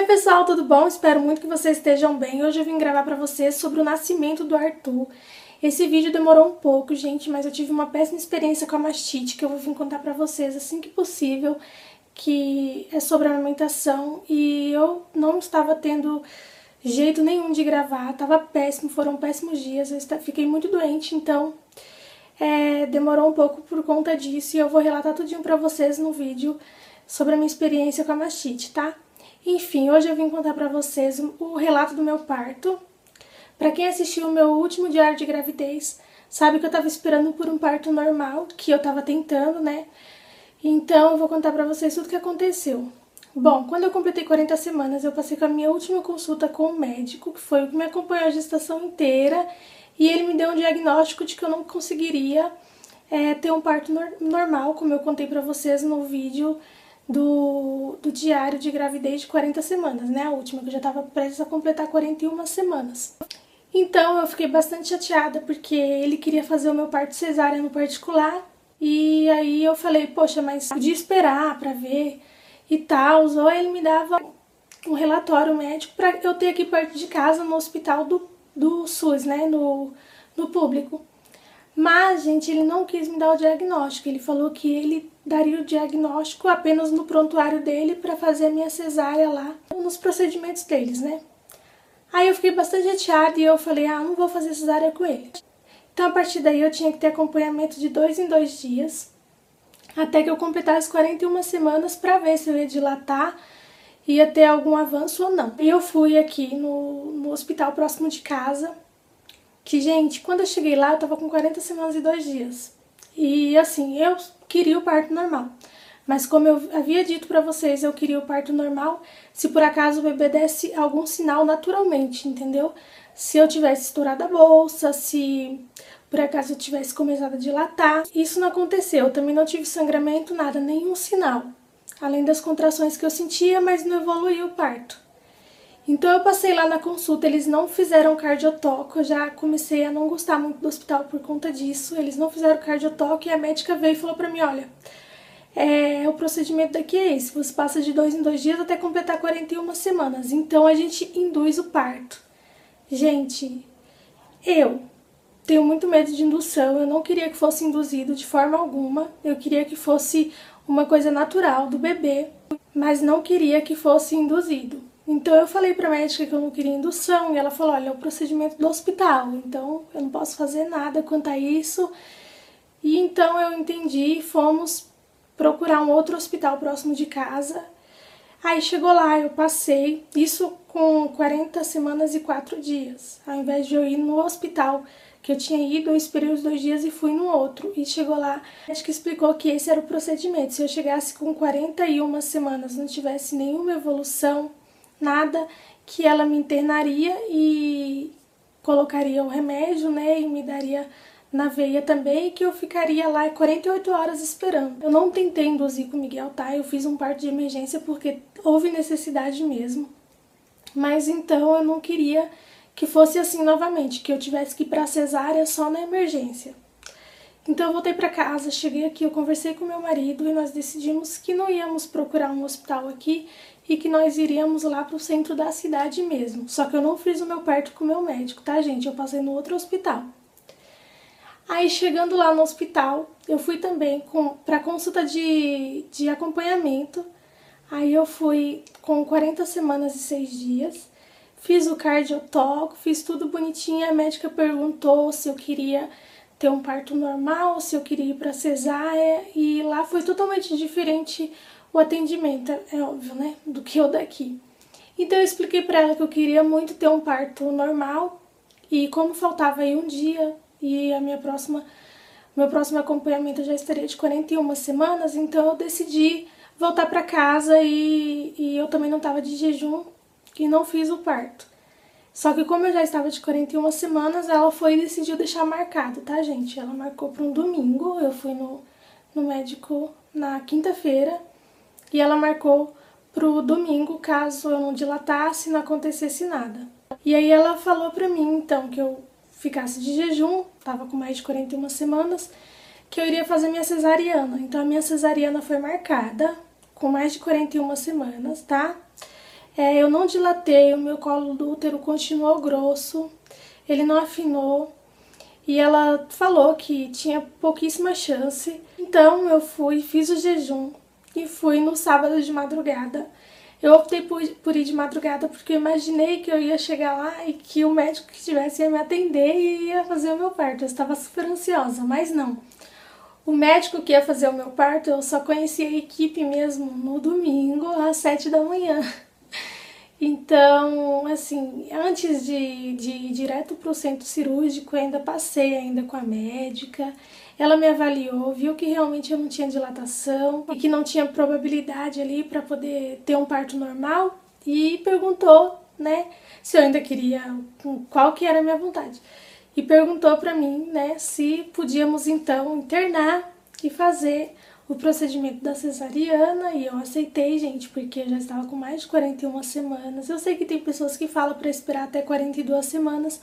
Oi pessoal, tudo bom? Espero muito que vocês estejam bem. Hoje eu vim gravar pra vocês sobre o nascimento do Arthur. Esse vídeo demorou um pouco, gente, mas eu tive uma péssima experiência com a mastite que eu vou vir contar pra vocês assim que possível, que é sobre a amamentação, e eu não estava tendo jeito nenhum de gravar, tava péssimo, foram péssimos dias, eu fiquei muito doente, então demorou um pouco por conta disso, e eu vou relatar tudinho pra vocês no vídeo sobre a minha experiência com a mastite, tá? Enfim, hoje eu vim contar pra vocês o relato do meu parto. Pra quem assistiu o meu último diário de gravidez, sabe que eu tava esperando por um parto normal, que eu tava tentando, né? Então eu vou contar pra vocês tudo o que aconteceu. Bom, quando eu completei 40 semanas, eu passei com a minha última consulta com o médico, que foi o que me acompanhou a gestação inteira, e ele me deu um diagnóstico de que eu não conseguiria ter um parto normal, como eu contei pra vocês no vídeo do diário de gravidez de 40 semanas, né? A última, que eu já estava prestes a completar 41 semanas. Então eu fiquei bastante chateada porque ele queria fazer o meu parto cesárea no particular, e aí eu falei, poxa, mas podia esperar pra ver e tal, ou ele me dava um relatório médico pra eu ter aqui perto de casa no hospital do SUS, né? No público. Mas, gente, ele não quis me dar o diagnóstico, ele falou que ele daria o diagnóstico apenas no prontuário dele para fazer a minha cesárea lá, nos procedimentos deles, né? Aí eu fiquei bastante chateada e eu falei, não vou fazer cesárea com ele. Então, a partir daí, eu tinha que ter acompanhamento de 2 em 2 dias, até que eu completasse 41 semanas para ver se eu ia dilatar, ia ter algum avanço ou não. E eu fui aqui no hospital próximo de casa, que, gente, quando eu cheguei lá, eu tava com 40 semanas e 2 dias. E, assim, eu queria o parto normal. Mas como eu havia dito pra vocês, eu queria o parto normal se por acaso o bebê desse algum sinal naturalmente, entendeu? Se eu tivesse estourado a bolsa, se por acaso eu tivesse começado a dilatar. Isso não aconteceu, eu também não tive sangramento, nada, nenhum sinal. Além das contrações que eu sentia, mas não evoluiu o parto. Então eu passei lá na consulta, eles não fizeram cardiotoque, eu já comecei a não gostar muito do hospital por conta disso. Eles não fizeram cardiotoque e a médica veio e falou pra mim, olha, o procedimento daqui é esse, você passa de 2 em 2 dias até completar 41 semanas, então a gente induz o parto. Gente, eu tenho muito medo de indução, eu não queria que fosse induzido de forma alguma, eu queria que fosse uma coisa natural do bebê, mas não queria que fosse induzido. Então eu falei pra médica que eu não queria indução e ela falou, olha, é o procedimento do hospital, então eu não posso fazer nada quanto a isso. E então eu entendi e fomos procurar um outro hospital próximo de casa. Aí chegou lá, eu passei, isso com 40 semanas e 4 dias. Ao invés de eu ir no hospital que eu tinha ido, eu esperei os 2 dias e fui no outro. E chegou lá, a médica explicou que esse era o procedimento. Se eu chegasse com 41 semanas, não tivesse nenhuma evolução, nada, que ela me internaria e colocaria o remédio, né, e me daria na veia também, e que eu ficaria lá 48 horas esperando. Eu não tentei induzir com o Miguel, tá? Eu fiz um parto de emergência porque houve necessidade mesmo. Mas então eu não queria que fosse assim novamente, que eu tivesse que ir pra cesárea só na emergência. Então eu voltei pra casa, cheguei aqui, eu conversei com meu marido e nós decidimos que não íamos procurar um hospital aqui e que nós iríamos lá pro centro da cidade mesmo. Só que eu não fiz o meu parto com o meu médico, tá, gente? Eu passei no outro hospital. Aí chegando lá no hospital, eu fui também pra consulta de acompanhamento. Aí eu fui com 40 semanas e 6 dias. Fiz o cardiotoque, fiz tudo bonitinho. A médica perguntou se eu queria ter um parto normal, se eu queria ir pra cesárea, e lá foi totalmente diferente o atendimento, é óbvio, né, do que o daqui. Então eu expliquei pra ela que eu queria muito ter um parto normal, e como faltava aí um dia, e meu próximo acompanhamento já estaria de 41 semanas, então eu decidi voltar pra casa e eu também não estava de jejum e não fiz o parto. Só que como eu já estava de 41 semanas, ela foi e decidiu deixar marcado, tá, gente? Ela marcou para um domingo, eu fui no médico na quinta-feira e ela marcou pro domingo, caso eu não dilatasse e não acontecesse nada. E aí ela falou pra mim, então, que eu ficasse de jejum, tava com mais de 41 semanas, que eu iria fazer minha cesariana. Então a minha cesariana foi marcada com mais de 41 semanas, tá? Eu não dilatei, o meu colo do útero continuou grosso, ele não afinou. E ela falou que tinha pouquíssima chance. Então eu fui, fiz o jejum e fui no sábado de madrugada. Eu optei por ir de madrugada porque eu imaginei que eu ia chegar lá e que o médico que tivesse ia me atender e ia fazer o meu parto. Eu estava super ansiosa, mas não. O médico que ia fazer o meu parto, eu só conheci a equipe mesmo no domingo às 7 da manhã. Então, assim, antes de ir direto para o centro cirúrgico, eu ainda passei ainda com a médica. Ela me avaliou, viu que realmente eu não tinha dilatação e que não tinha probabilidade ali para poder ter um parto normal e perguntou, né, se eu ainda queria, qual que era a minha vontade. E perguntou para mim, né, se podíamos então internar e fazer o procedimento da cesariana, e eu aceitei, gente, porque eu já estava com mais de 41 semanas. Eu sei que tem pessoas que falam para esperar até 42 semanas,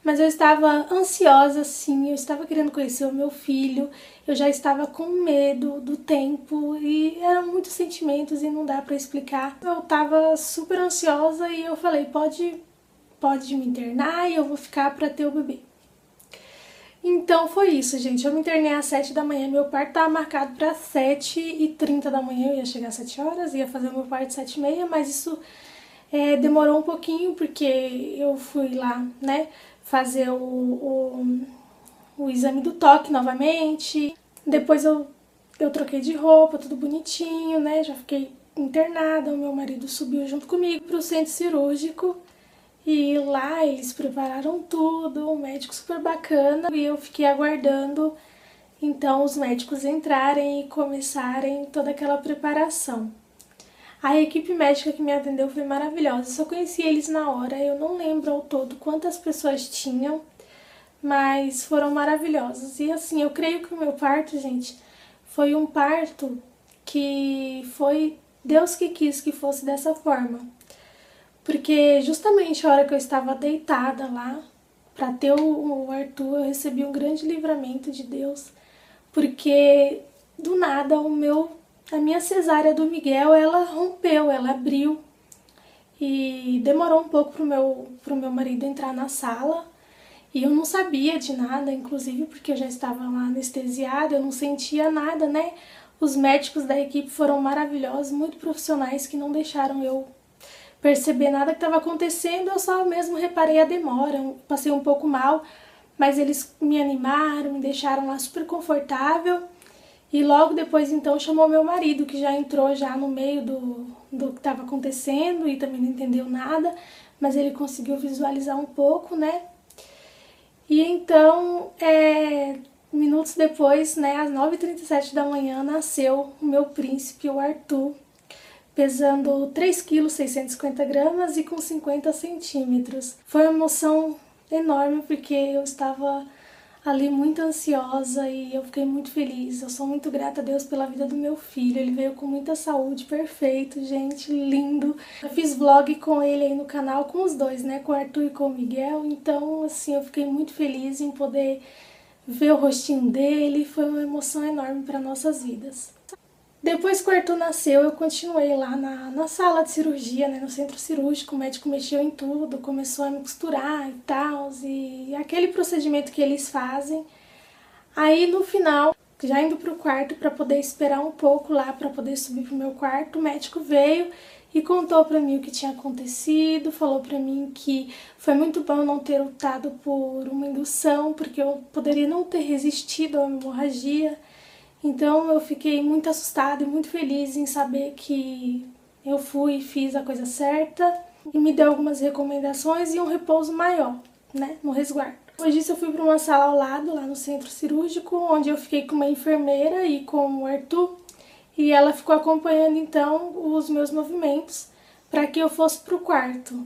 mas eu estava ansiosa, sim, eu estava querendo conhecer o meu filho, eu já estava com medo do tempo e eram muitos sentimentos e não dá para explicar. Eu estava super ansiosa e eu falei, pode me internar e eu vou ficar para ter o bebê. Então foi isso, gente. Eu me internei às 7 da manhã. Meu parto estava marcado para 7h30 da manhã. Eu ia chegar às 7 horas, ia fazer o meu parto às 7h30, mas isso demorou um pouquinho porque eu fui lá, né, fazer o exame do toque novamente. Depois eu troquei de roupa, tudo bonitinho, né? Já fiquei internada. O meu marido subiu junto comigo para o centro cirúrgico. E lá eles prepararam tudo, um médico super bacana, e eu fiquei aguardando então os médicos entrarem e começarem toda aquela preparação. A equipe médica que me atendeu foi maravilhosa, eu só conheci eles na hora, eu não lembro ao todo quantas pessoas tinham, mas foram maravilhosos. E assim, eu creio que o meu parto, gente, foi um parto que foi Deus que quis que fosse dessa forma. Porque justamente a hora que eu estava deitada lá, para ter o Arthur, eu recebi um grande livramento de Deus, porque do nada a minha cesárea do Miguel, ela rompeu, ela abriu, e demorou um pouco pro meu marido entrar na sala, e eu não sabia de nada, inclusive porque eu já estava lá anestesiada, eu não sentia nada, né? Os médicos da equipe foram maravilhosos, muito profissionais, que não deixaram eu perceber nada que estava acontecendo, eu só mesmo reparei a demora, passei um pouco mal, mas eles me animaram, me deixaram lá super confortável, e logo depois então chamou meu marido, que já entrou já no meio do que estava acontecendo e também não entendeu nada, mas ele conseguiu visualizar um pouco, né? E então, minutos depois, né, às 9h37 da manhã, nasceu o meu príncipe, o Arthur, pesando 3,650 kg e com 50 centímetros. Foi uma emoção enorme porque eu estava ali muito ansiosa e eu fiquei muito feliz. Eu sou muito grata a Deus pela vida do meu filho. Ele veio com muita saúde, perfeito, gente, lindo. Eu fiz vlog com ele aí no canal, com os dois, né, com o Arthur e com o Miguel. Então, assim, eu fiquei muito feliz em poder ver o rostinho dele. Foi uma emoção enorme para nossas vidas. Depois que o Arthur nasceu, eu continuei lá na sala de cirurgia, né, no centro cirúrgico. O médico mexeu em tudo, começou a me costurar e tal, e aquele procedimento que eles fazem. Aí no final, já indo pro quarto para poder esperar um pouco lá para poder subir pro meu quarto, o médico veio e contou para mim o que tinha acontecido, falou para mim que foi muito bom não ter optado por uma indução, porque eu poderia não ter resistido à hemorragia. Então eu fiquei muito assustada e muito feliz em saber que eu fui e fiz a coisa certa, e me deu algumas recomendações e um repouso maior, né, no resguardo. Depois disso eu fui para uma sala ao lado, lá no centro cirúrgico, onde eu fiquei com uma enfermeira e com o Arthur, e ela ficou acompanhando então os meus movimentos para que eu fosse para o quarto.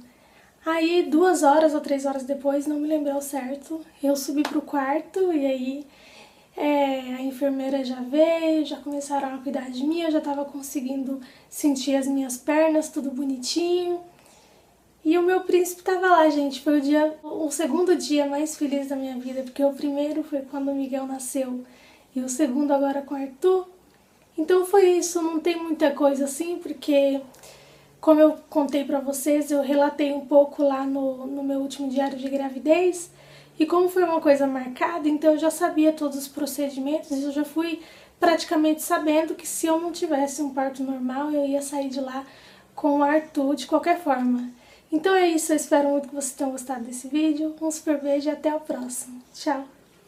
Aí 2 horas ou 3 horas depois, não me lembro ao certo, eu subi para o quarto e aí a enfermeira já veio, já começaram a cuidar de mim, eu já estava conseguindo sentir as minhas pernas, tudo bonitinho. E o meu príncipe estava lá, gente. Foi o segundo dia mais feliz da minha vida, porque o primeiro foi quando o Miguel nasceu e o segundo agora com o Arthur. Então foi isso, não tem muita coisa assim, porque Como eu contei pra vocês, eu relatei um pouco lá no meu último diário de gravidez. E como foi uma coisa marcada, então eu já sabia todos os procedimentos, eu já fui praticamente sabendo que se eu não tivesse um parto normal, eu ia sair de lá com o Arthur de qualquer forma. Então é isso, eu espero muito que vocês tenham gostado desse vídeo. Um super beijo e até o próximo. Tchau!